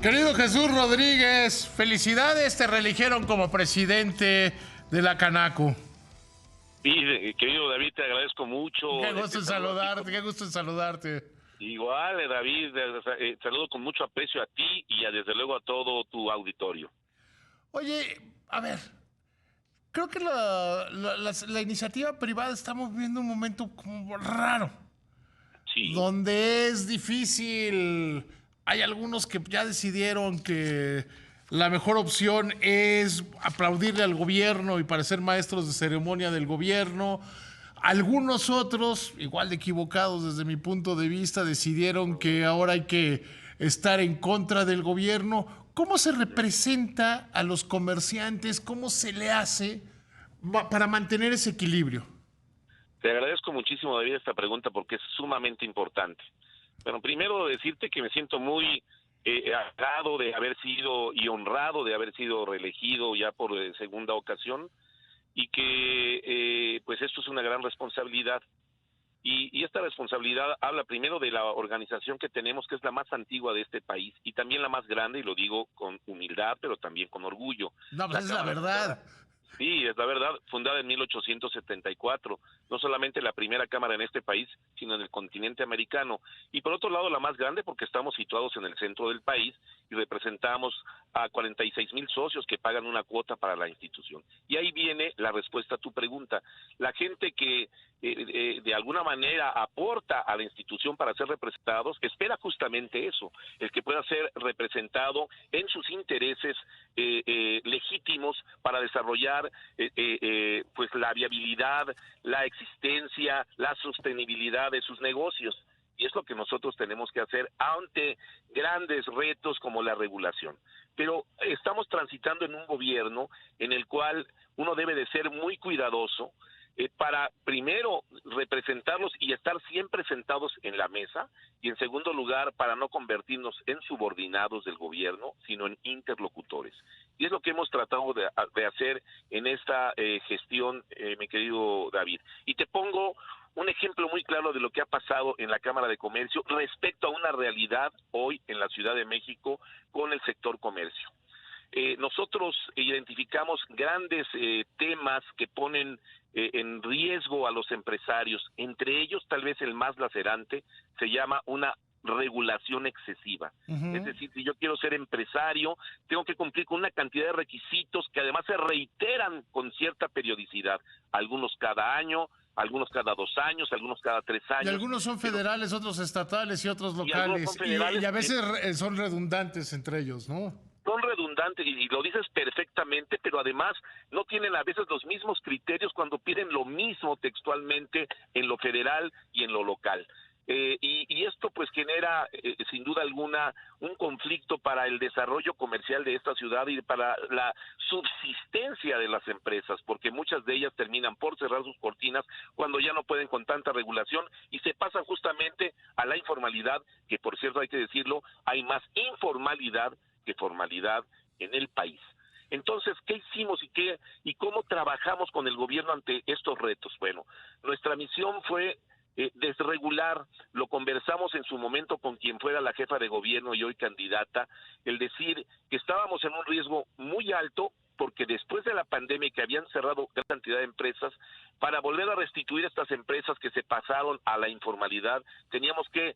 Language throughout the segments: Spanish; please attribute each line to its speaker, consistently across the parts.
Speaker 1: Querido Jesús Rodríguez, felicidades, te reeligieron como presidente de la Canaco.
Speaker 2: Sí, querido David, te agradezco mucho.
Speaker 1: Qué gusto en saludarte, qué gusto en saludarte.
Speaker 2: Igual, David, saludo con mucho aprecio a ti y desde luego a todo tu auditorio.
Speaker 1: Oye, a ver, creo que la iniciativa privada estamos viviendo un momento como raro,
Speaker 2: Sí.
Speaker 1: donde es difícil. Hay algunos que ya decidieron que la mejor opción es aplaudirle al gobierno y parecer maestros de ceremonia del gobierno. Algunos otros, igual de equivocados desde mi punto de vista, decidieron que ahora hay que estar en contra del gobierno. ¿Cómo se representa a los comerciantes? ¿Cómo se le hace para mantener ese equilibrio?
Speaker 2: Te agradezco muchísimo, David, esta pregunta porque es sumamente importante. Bueno, primero decirte que me siento muy halagado de haber sido y honrado de haber sido reelegido ya por segunda ocasión y que pues esto es una gran responsabilidad. Y esta responsabilidad habla primero de la organización que tenemos, que es la más antigua de este país y también la más grande, y lo digo con humildad, pero también con orgullo.
Speaker 1: No, pues es la verdad.
Speaker 2: Sí, es la verdad, fundada en 1874, no solamente la primera cámara en este país, sino en el continente americano. Y por otro lado, la más grande porque estamos situados en el centro del país y representamos a 46,000 socios que pagan una cuota para la institución. Y ahí viene la respuesta a tu pregunta. La gente que de alguna manera aporta a la institución para ser representados, espera justamente eso, el que pueda ser representado en sus intereses legítimos para desarrollar pues la viabilidad, la existencia, la sostenibilidad de sus negocios. Y es lo que nosotros tenemos que hacer ante grandes retos como la regulación. Pero estamos transitando en un gobierno en el cual uno debe de ser muy cuidadoso para primero representarlos y estar siempre sentados en la mesa, y en segundo lugar para no convertirnos en subordinados del gobierno, sino en interlocutores. Y es lo que hemos tratado de hacer en esta gestión, mi querido David. Y te pongo un ejemplo muy claro de lo que ha pasado en la Cámara de Comercio respecto a una realidad hoy en la Ciudad de México con el sector comercio. Nosotros identificamos grandes temas que ponen en riesgo a los empresarios. Entre ellos, tal vez el más lacerante, se llama una regulación excesiva. Es decir, si yo quiero ser empresario, tengo que cumplir con una cantidad de requisitos que además se reiteran con cierta periodicidad, algunos cada año, algunos cada 2 años, algunos cada 3
Speaker 1: Y
Speaker 2: años.
Speaker 1: algunos son federales, otros estatales y otros locales. Y a veces son redundantes entre ellos, ¿no?
Speaker 2: Son redundantes y lo dices perfectamente, pero además no tienen a veces los mismos criterios cuando piden lo mismo textualmente en lo federal y en lo local. Y esto pues genera sin duda alguna un conflicto para el desarrollo comercial de esta ciudad y para la subsistencia de las empresas, porque muchas de ellas terminan por cerrar sus cortinas cuando ya no pueden con tanta regulación y se pasan justamente a la informalidad, que por cierto hay que decirlo, hay más informalidad que formalidad en el país. Entonces, ¿qué hicimos y cómo trabajamos con el gobierno ante estos retos? Bueno, nuestra misión fue desregular, lo conversamos en su momento con quien fuera la jefa de gobierno y hoy candidata, el decir que estábamos en un riesgo muy alto porque después de la pandemia que habían cerrado gran cantidad de empresas, para volver a restituir estas empresas que se pasaron a la informalidad, teníamos que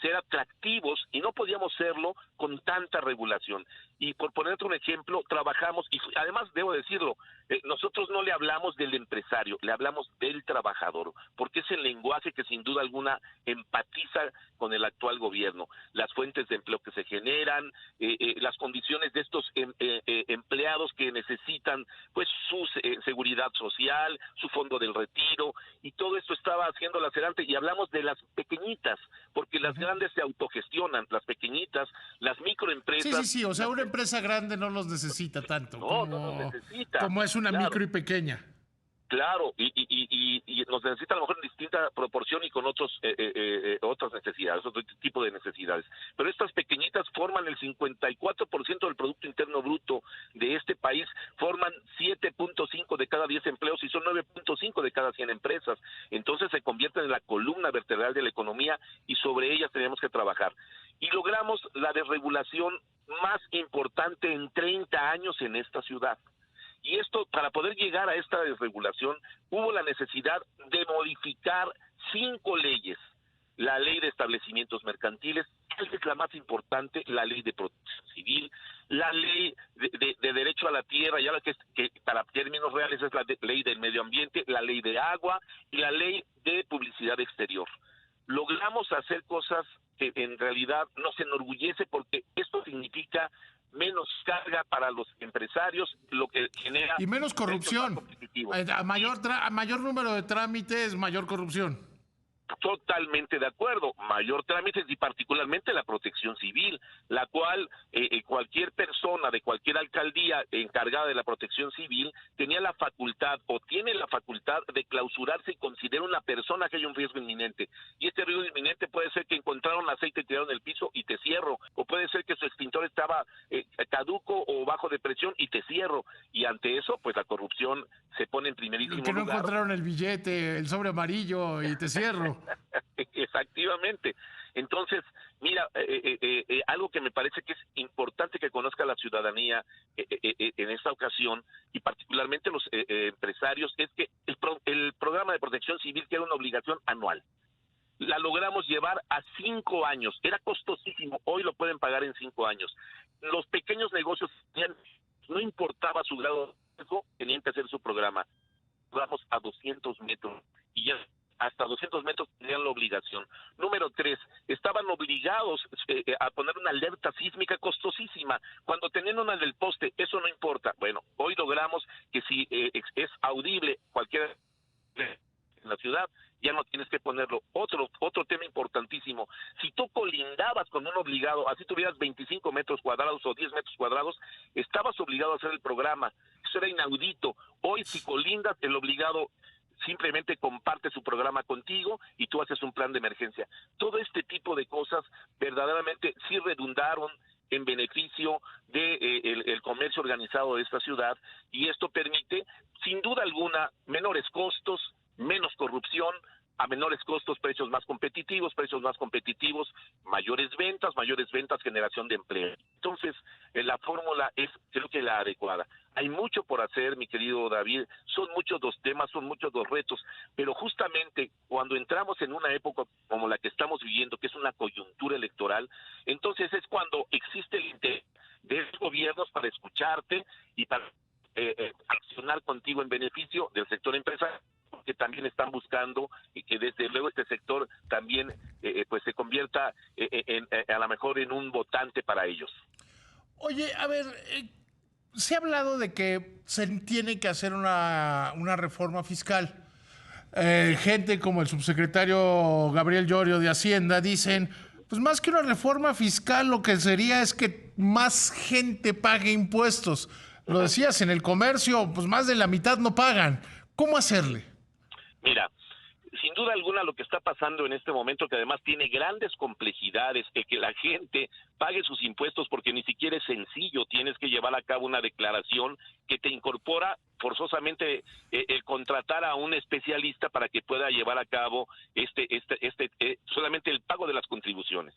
Speaker 2: ser atractivos y no podíamos serlo con tanta regulación. Y por ponerte un ejemplo, trabajamos, y además debo decirlo, nosotros no le hablamos del empresario, le hablamos del trabajador, porque es el lenguaje que sin duda alguna empatiza con el actual gobierno. Las fuentes de empleo que se generan, las condiciones de estos empleados que necesitan pues su seguridad social, su fondo del retiro, y todo esto estaba haciendo lacerante, y hablamos de las pequeñitas, porque las grandes se autogestionan, las pequeñitas, las microempresas.
Speaker 1: Sí, o sea, una empresa grande no los necesita tanto
Speaker 2: No los necesita,
Speaker 1: como es una
Speaker 2: claro.
Speaker 1: Micro y pequeña.
Speaker 2: Claro, y nos necesita a lo mejor en distinta proporción y con otras necesidades, otro tipo de necesidades. Pero estas pequeñitas forman el 54% del Producto Interno Bruto de este país, forman 7.5 de cada 10 empleos y son 9.5 de cada 100 empresas. Entonces se convierten en la columna vertebral de la economía y sobre ellas tenemos que trabajar. Y logramos la desregulación más importante en 30 años en esta ciudad. Y esto, para poder llegar a esta desregulación, hubo la necesidad de modificar 5 leyes. La ley de establecimientos mercantiles, que es la más importante, la ley de protección civil, la ley de derecho a la tierra, ya la que para términos reales es la ley del medio ambiente, la ley de agua y la ley de publicidad exterior. Logramos hacer cosas que en realidad nos enorgullece, porque esto significa menos carga para los empresarios, lo que genera...
Speaker 1: Y menos corrupción. A mayor número de trámites, mayor corrupción.
Speaker 2: Totalmente de acuerdo, mayor trámites y particularmente la protección civil, la cual cualquier persona de cualquier alcaldía encargada de la protección civil tenía la facultad o tiene la facultad de clausurarse y considera una persona que hay un riesgo inminente. Y este riesgo inminente puede ser que encontraron aceite tirado en el piso y te cierro, o puede ser que su extintor estaba caduco o bajo de presión y te cierro. Y ante eso, pues la corrupción se pone en primerísimo lugar.
Speaker 1: Que no encontraron el billete, el sobre amarillo y te cierro.
Speaker 2: Efectivamente. Entonces, mira, algo que me parece que es importante que conozca la ciudadanía en esta ocasión, y particularmente los empresarios, es que el programa de protección civil, que era una obligación anual, la logramos llevar a 5 años. Era costosísimo, hoy lo pueden pagar en 5 años. Los pequeños negocios, no importaba su grado de riesgo, tenían que hacer su programa. Vamos a 200 metros y ya hasta 200 metros tenían la obligación. Número 3, estaban obligados a poner una alerta sísmica costosísima. Cuando tenían una del poste, eso no importa. Bueno, hoy logramos que si es audible cualquier en la ciudad, ya no tienes que ponerlo. Otro tema importantísimo, si tú colindabas con un obligado, así tuvieras 25 metros cuadrados o 10 metros cuadrados, estabas obligado a hacer el programa. Eso era inaudito. Hoy, si colindas, el obligado simplemente comparte su programa contigo y tú haces un plan de emergencia. Todo este tipo de cosas verdaderamente sí redundaron en beneficio de el comercio organizado de esta ciudad, y esto permite, sin duda alguna, menores costos, menos corrupción, a menores costos, precios más competitivos, mayores ventas, generación de empleo. Entonces, la fórmula es, creo que la adecuada. Hay mucho por hacer, mi querido David, son muchos los temas, son muchos los retos, pero justamente cuando entramos en una época como la que estamos viviendo, que es una coyuntura electoral, entonces es cuando existe el interés de los gobiernos para escucharte y para accionar contigo en beneficio del sector empresarial, que también están buscando y que desde luego este sector también pues se convierta a lo mejor en un votante para ellos.
Speaker 1: Oye, a ver, se ha hablado de que se tiene que hacer una reforma fiscal. Gente como el subsecretario Gabriel Llorio de Hacienda dicen, pues más que una reforma fiscal, lo que sería es que más gente pague impuestos. Lo decías, en el comercio, pues más de la mitad no pagan. ¿Cómo hacerle?
Speaker 2: Mira, sin duda alguna lo que está pasando en este momento, que además tiene grandes complejidades, que la gente pague sus impuestos, porque ni siquiera es sencillo, tienes que llevar a cabo una declaración que te incorpora forzosamente el contratar a un especialista para que pueda llevar a cabo solamente el pago de las contribuciones.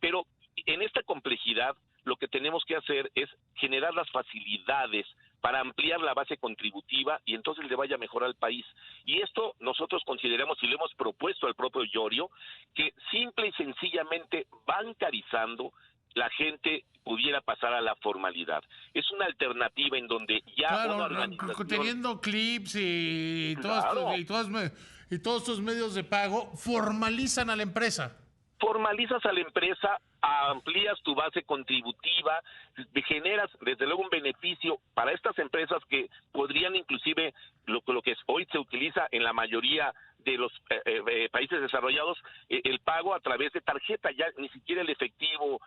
Speaker 2: Pero en esta complejidad lo que tenemos que hacer es generar las facilidades para ampliar la base contributiva y entonces le vaya mejor al país. Y esto nosotros consideramos, y lo hemos propuesto al propio Llorio, que simple y sencillamente bancarizando, la gente pudiera pasar a la formalidad. Es una alternativa en donde ya
Speaker 1: claro,
Speaker 2: una organización...
Speaker 1: teniendo clips y,
Speaker 2: claro,
Speaker 1: y todos estos medios de pago formalizan a la empresa.
Speaker 2: Formalizas a la empresa, amplías tu base contributiva, generas desde luego un beneficio para estas empresas que podrían inclusive, lo que hoy se utiliza en la mayoría de los países desarrollados, el pago a través de tarjeta, ya ni siquiera el efectivo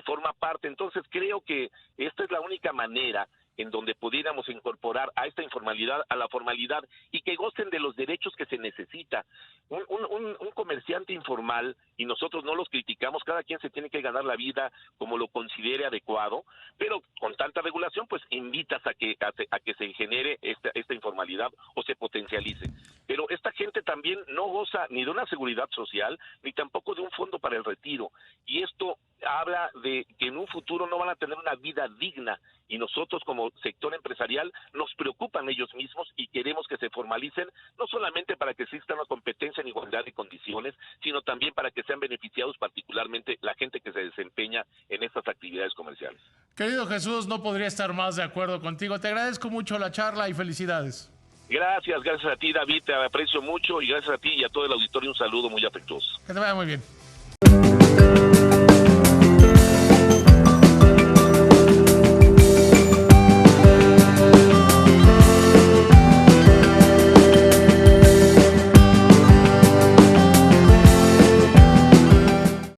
Speaker 2: forma parte. Entonces creo que esta es la única manera en donde pudiéramos incorporar a esta informalidad a la formalidad y que gocen de los derechos que se necesita. Un comerciante comerciante informal, y nosotros no los criticamos, cada quien se tiene que ganar la vida como lo considere adecuado, pero con tanta regulación pues invitas a que se genere esta informalidad o se potencialice. Pero esta gente también no goza ni de una seguridad social, ni tampoco de un fondo para el retiro, y esto habla de que en un futuro no van a tener una vida digna, y nosotros como sector empresarial nos preocupan ellos mismos y queremos que se formalicen, no solamente para que exista una competencia en igualdad de condiciones, sino también para que sean beneficiados particularmente la gente que se desempeña en estas actividades comerciales.
Speaker 1: Querido Jesús, no podría estar más de acuerdo contigo. Te agradezco mucho la charla y felicidades.
Speaker 2: Gracias a ti, David, te aprecio mucho, y gracias a ti y a todo el auditorio un saludo muy afectuoso.
Speaker 1: Que te vaya muy bien.